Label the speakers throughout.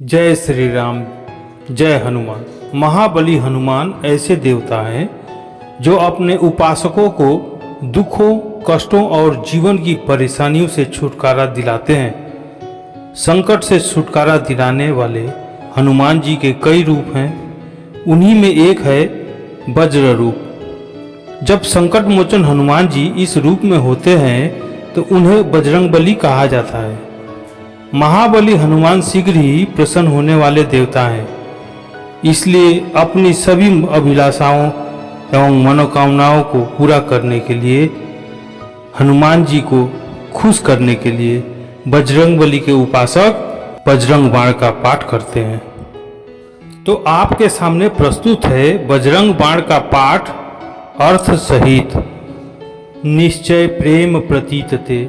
Speaker 1: जय श्री राम। जय हनुमान। महाबली हनुमान ऐसे देवता हैं जो अपने उपासकों को दुखों, कष्टों और जीवन की परेशानियों से छुटकारा दिलाते हैं। संकट से छुटकारा दिलाने वाले हनुमान जी के कई रूप हैं। उन्हीं में एक है वज्र रूप। जब संकट मोचन हनुमान जी इस रूप में होते हैं तो उन्हें बजरंगबली कहा जाता है। महाबली हनुमान शीघ्र ही प्रसन्न होने वाले देवता हैं, इसलिए अपनी सभी अभिलाषाओं एवं मनोकामनाओं को पूरा करने के लिए, हनुमान जी को खुश करने के लिए बजरंगबली के उपासक बजरंग बाण का पाठ करते हैं। तो आपके सामने प्रस्तुत है बजरंग बाण का पाठ अर्थ सहित। निश्चय प्रेम प्रतीत ते,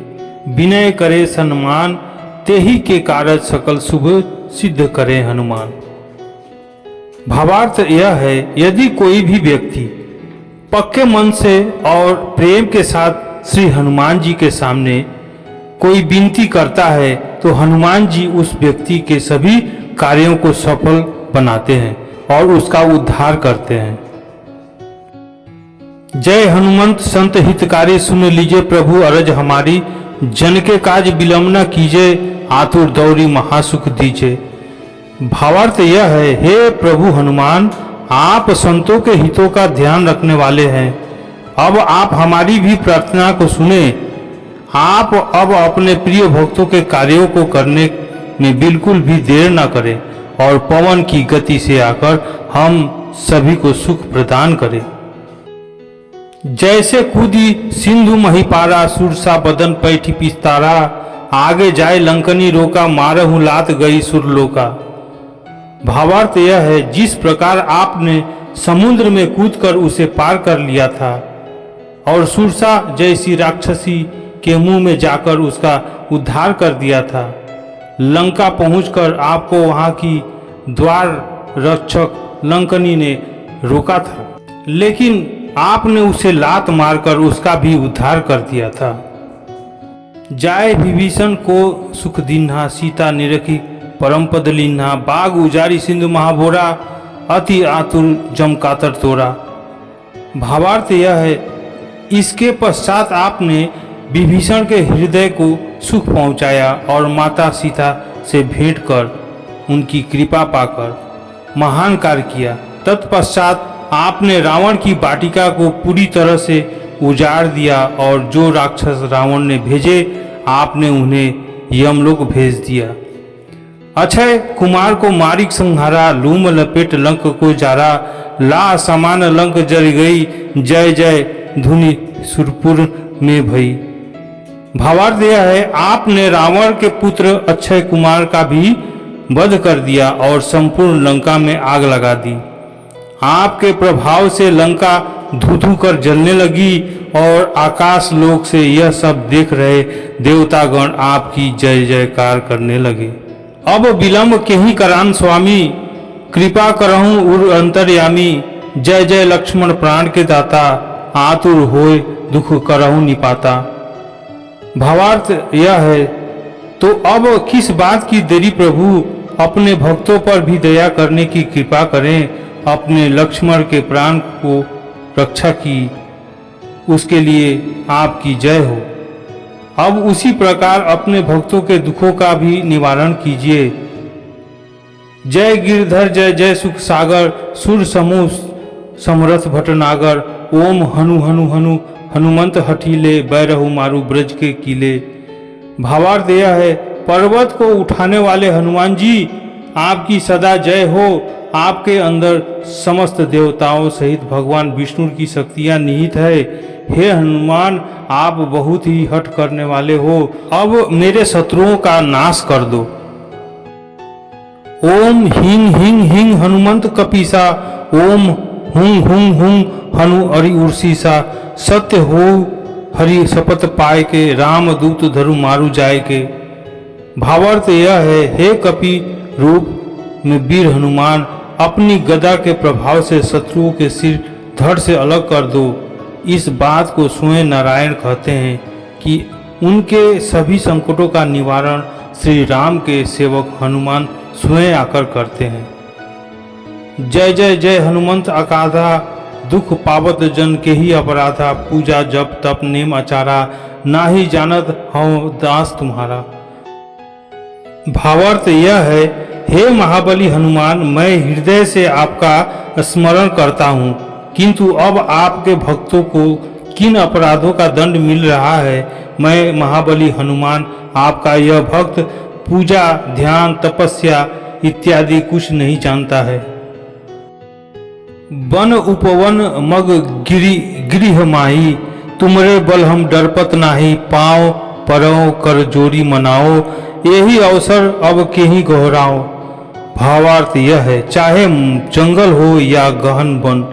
Speaker 1: विनय करे सम्मान, तेहि के कारज सकल शुभ सिद्ध करे हनुमान। भावार्थ यह है, यदि कोई भी व्यक्ति पक्के मन से और प्रेम के साथ श्री हनुमान जी के सामने कोई विनती करता है तो हनुमान जी उस व्यक्ति के सभी कार्यों को सफल बनाते हैं और उसका उद्धार करते हैं। जय हनुमंत संत हितकारी, सुन लीजिए प्रभु अरज हमारी, जन के काज विलंब न कीजिए, आतुर दौरी महासुख दीजिए। भावार्थ यह है, हे प्रभु हनुमान, आप संतों के हितों का ध्यान रखने वाले हैं। अब आप हमारी भी प्रार्थना को सुने। आप अब अपने प्रिय भक्तों के कार्यों को करने में बिल्कुल भी देर न करें और पवन की गति से आकर हम सभी को सुख प्रदान करें। जैसे कूदी सिंधु महिपारा, सुरसा बदन पैठी पिस्तारा, आगे जाए लंकनी रोका, मारहु लात गई सुरलोका। भावार्थ यह है, जिस प्रकार आपने समुद्र में कूदकर उसे पार कर लिया था और सुरसा जैसी राक्षसी के मुंह में जाकर उसका उद्धार कर दिया था, लंका पहुंचकर आपको वहां की द्वार रक्षक लंकनी ने रोका था, लेकिन आपने उसे लात मारकर उसका भी उद्धार कर दिया था। जाए विभीषण को सुख दीन्हा, सीता निरखी परम पद लीन्हा, बाग उजारी सिंधु महाभोरा, अति आतुर जम कातर तोरा। भावार्थ यह है, इसके पश्चात आपने विभीषण के हृदय को सुख पहुंचाया और माता सीता से भेंट कर उनकी कृपा पाकर महान कार्य किया। तत्पश्चात आपने रावण की वाटिका को पूरी तरह से उजाड़ दिया और जो राक्षस रावण ने भेजे आपने उन्हें यमलोक भेज दिया। अक्षय कुमार को मारिक संहारा, लूम लपेट लंक को जारा, ला समान लंक जल गई, जय जय धुनि सुरपुर में भई। भावार्थ यह है, आपने रावण के पुत्र अक्षय कुमार का भी वध कर दिया और संपूर्ण लंका में आग लगा दी। आपके प्रभाव से लंका धू धू कर जलने लगी और आकाश लोक से यह सब देख रहे देवतागण आपकी जय जयकार करने लगे। अब विलंब के ही करान स्वामी, कृपा करहूं उर अंतर्यामी, जय जय लक्ष्मण प्राण के दाता, आतुर होय दुख करहूं निपाता। भावार्थ यह है, तो अब किस बात की देरी प्रभु, अपने भक्तों पर भी दया करने की कृपा करें। अपने लक्ष्मण के प्राण को रक्षा की, उसके लिए आपकी जय हो। अब उसी प्रकार अपने भक्तों के दुखों का भी निवारण कीजिए। जय गिरधर जय जय सुख सागर, सुर समूह समरथ भटनागर, ओम हनु हनु हनु हनुमंत हठीले, बैरहु मारु ब्रज के किले। भावार्थ यह है, पर्वत को उठाने वाले हनुमान जी, आपकी सदा जय हो। आपके अंदर समस्त देवताओं सहित भगवान विष्णु की शक्तियां निहित है। हे हनुमान, आप बहुत ही हठ करने वाले हो, अब मेरे शत्रुओं का नाश कर दो। ओम हिंग हिंग हिंग हनुमंत कपीसा, ओम हुं हुं हुं हनु अरि उर्सीसा, सत्य हो हरि शपथ पाए के, राम दूत धरु मारु जाए के। भावार्थ यह है, हे कपि रूप में वीर हनुमान, अपनी गदा के प्रभाव से शत्रुओं के सिर धड़ से अलग कर दो। इस बात को स्वयं नारायण कहते हैं कि उनके सभी संकटों का निवारण श्री राम के सेवक हनुमान स्वयं आकर करते हैं। जय जय जय हनुमंत अकाधा, दुख पावत जन के ही अपराधा, पूजा जप तप नेम आचारा, ना ही जानत हूँ दास तुम्हारा। भावार्थ यह है, हे महाबली हनुमान, मैं हृदय से आपका स्मरण करता हूँ, किंतु अब आपके भक्तों को किन अपराधों का दंड मिल रहा है। मैं महाबली हनुमान आपका यह भक्त पूजा ध्यान तपस्या इत्यादि कुछ नहीं जानता है। वन उपवन मग गृह माही, तुमरे बल हम डरपत नाही, पाँव परौ कर जोरी मनाओ, यही अवसर अब के ही गहराओ। भावार्थ यह है, चाहे जंगल हो या गहन वन,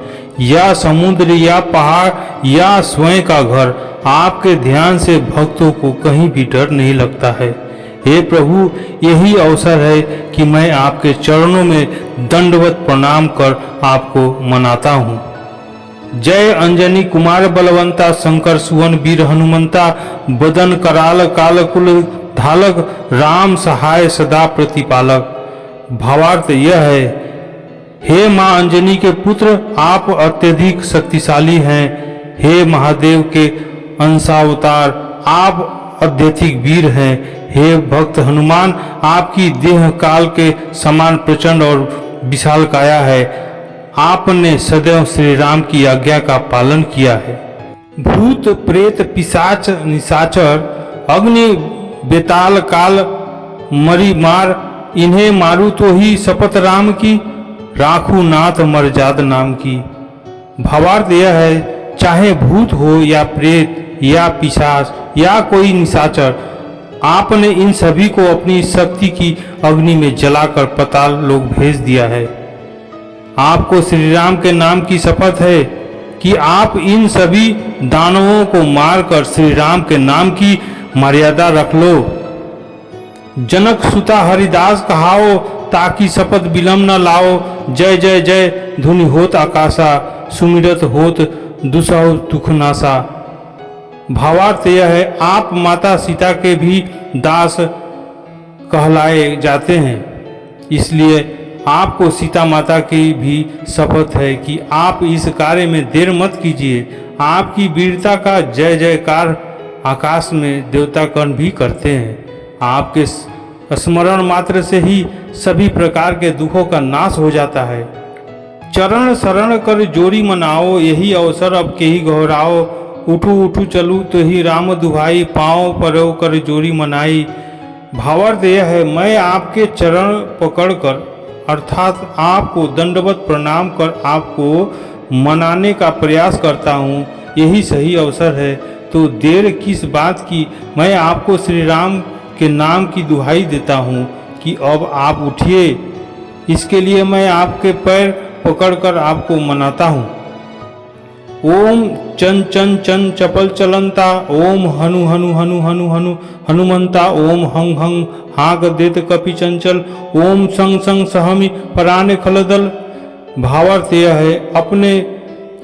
Speaker 1: या समुद्र या पहाड़ या स्वयं का घर, आपके ध्यान से भक्तों को कहीं भी डर नहीं लगता है। हे प्रभु, यही अवसर है कि मैं आपके चरणों में दंडवत प्रणाम कर आपको मनाता हूँ। जय अंजनी कुमार बलवंता, शंकर सुवन वीर हनुमंता, बदन कराल कालकुल धालक, राम सहाय सदा प्रतिपालक। भावार्थ यह है, हे माँ अंजनी के पुत्र, आप अत्यधिक शक्तिशाली हैं। हे महादेव के अंशावतार, आप अत्यधिक वीर हैं। हे भक्त हनुमान, आपकी देह काल के समान प्रचंड और विशाल काया है। आपने सदैव श्री राम की आज्ञा का पालन किया है। भूत प्रेत पिशाच निशाचर, अग्नि बेताल काल मरी मार, इन्हें मारू तो ही शपथ राम की, राखू नाथ मरजाद नाम की। भावार्थ यह है, चाहे भूत हो या प्रेत या पिशाच या कोई निशाचर, आपने इन सभी को अपनी शक्ति की अग्नि में जलाकर पाताल लोक भेज दिया है। आपको श्री राम के नाम की शपथ है कि आप इन सभी दानवों को मारकर श्री राम के नाम की मर्यादा रख लो। जनक सुता हरिदास कहाओ, ताकि शपथ विलंब न लाओ। जय जय जय धुनि होत आकाशा, सुमिरत होत दुसह दुख नासा। भावार्थ यह है, आप माता सीता के भी दास कहलाए जाते हैं, इसलिए आपको सीता माता की भी शपथ है कि आप इस कार्य में देर मत कीजिए। आपकी वीरता का जय जयकार आकाश में देवतागण भी करते हैं। आपके स्मरण मात्र से ही सभी प्रकार के दुखों का नाश हो जाता है। चरण शरण कर जोरी मनाओ, यही अवसर अब के ही गहराओ। उठू उठू चलू तो ही राम दुहाई, पाँव परो कर जोरी मनाई। भावार्थ यह है, मैं आपके चरण पकड़कर अर्थात आपको दंडवत प्रणाम कर आपको मनाने का प्रयास करता हूँ। यही सही अवसर है, तो देर किस बात की। मैं आपको श्री राम के नाम की दुहाई देता हूँ कि अब आप उठिए। इसके लिए मैं आपके पैर पकड़कर आपको मनाता हूँ। ओम चन चन चन चपल चलंता, ओम हनु हनु हनु हनु हनु हनुमंता, ओम हंग हंग हाँक देत कपि चंचल, ओम संग संग सहमी पराने खलदल। भावार्थ यह है, अपने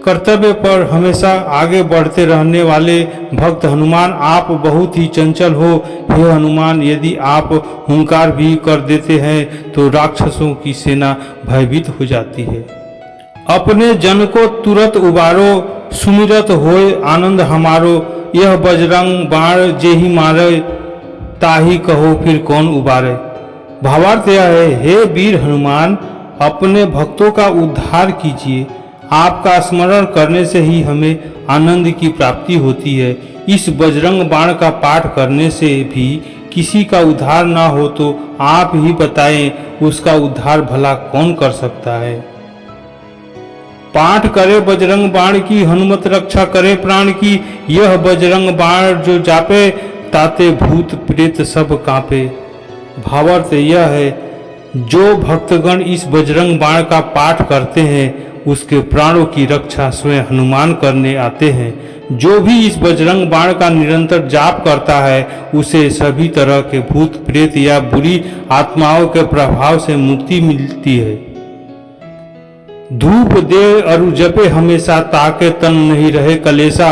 Speaker 1: कर्तव्य पर हमेशा आगे बढ़ते रहने वाले भक्त हनुमान, आप बहुत ही चंचल हो। हे हनुमान, यदि आप हुंकार भी कर देते हैं तो राक्षसों की सेना भयभीत हो जाती है। अपने जन को तुरंत उबारो, सुमिरत होए आनंद हमारो। यह बजरंग बाण जेहि मारे, ताही कहो फिर कौन उबारे। भावार्थ यह है, हे वीर हनुमान, अपने भक्तों का उद्धार कीजिए। आपका स्मरण करने से ही हमें आनंद की प्राप्ति होती है। इस बजरंग बाण का पाठ करने से भी किसी का उद्धार ना हो तो आप ही बताएं, उसका उद्धार भला कौन कर सकता है। पाठ करे बजरंग बाण की, हनुमत रक्षा करे प्राण की। यह बजरंग बाण जो जापे, ताते भूत प्रेत सब कांपे। भावार्थ यह है, जो भक्तगण इस बजरंग बाण का पाठ करते हैं उसके प्राणों की रक्षा स्वयं हनुमान करने आते हैं। जो भी इस बजरंग बाण का निरंतर जाप करता है उसे सभी तरह के भूत प्रेत या बुरी आत्माओं के प्रभाव से मुक्ति मिलती है। धूप दे अरु जपे हमेशा, ताके तन नहीं रहे कलेसा।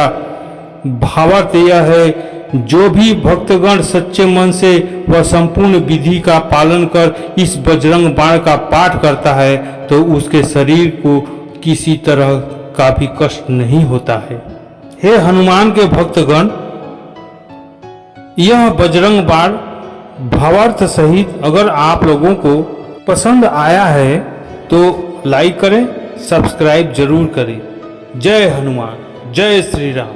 Speaker 1: भावार्थ यह है, जो भी भक्तगण सच्चे मन से वह संपूर्ण विधि का पालन कर इस बजरंग बाण का पाठ करता है तो उसके शरीर को किसी तरह का भी कष्ट नहीं होता है। हे हनुमान के भक्तगण, यह बजरंग बाण भावार्थ सहित अगर आप लोगों को पसंद आया है तो लाइक करें, सब्सक्राइब जरूर करें। जय हनुमान, जय श्री राम।